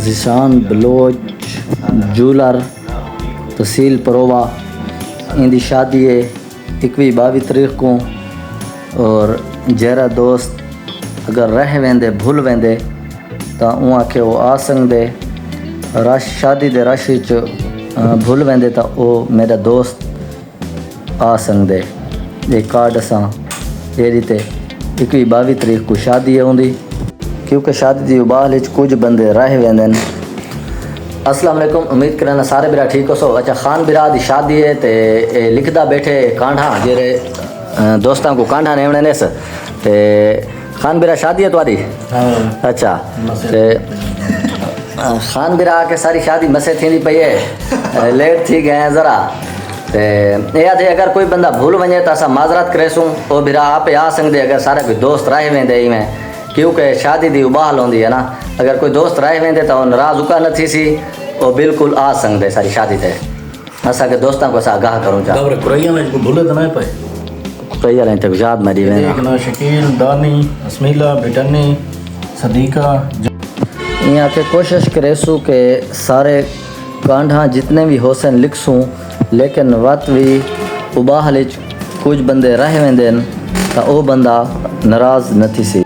Zeeshan Baloch jeweller تحصیل پرووا ان دی شادی ہے 21-22 تاریخ کو. اور جہرا دوست اگر رہ ویندے بھول ویندے تا اُہاں کے وہ آ سکدے. رش شادی دے رش وچ بھول ویندے تا او میرا دوست آ سکدے. یہ کارڈ اساں جیڑی تے 21-22 تاریخ کو شادی ہے ہوندی کیونکہ شادی دی ابال وچ کچھ بندے رہ ویندے. السلام علیکم، امید کرنا سارے برا ٹھیک ہو سو. اچھا خان برا دی شادی ہے تے لکھدا بیٹھے کانڈھا جڑے دوستاں کو کانڈھا نیونے نے تے خان برا شادی ہے تہاڈی؟ اچھا تے خان برا کے ساری شادی مسے تھیندی پئی ہے، لیٹ تھی گئے ہیں ذرا. تے یہ تھے اگر کوئی بندہ بھول ونجے تو اساں معذرت کرے سوں. او برا آپ آ سکدے اگر سارے کوئی دوست رہ ویندے ایویں کیونکہ شادی دی ابال ہوندی ہے نا. اگر کوئی دوست رہ ویندے تو ناراض اکا نہ تھی سی، وہ بالکل آ سکدے ساری شادی تے. اساں کے دوستاں کو اساں آگاہ کروں چاہ دور قریہ میں کو بھولے تو نہیں پائے. قریہ لیں تک یاد میری وینا ایک نا شکیل، دانی، اسمیلہ، بٹنی، صدیقہ. یہاں کے کوشش کرے سو کہ سارے کانڈھاں جتنے بھی ہو سن لکھ سوں، لیکن وقت بھی اباہل کچھ بندے رہ ویندے تو او بندہ ناراض نہ تھی سی.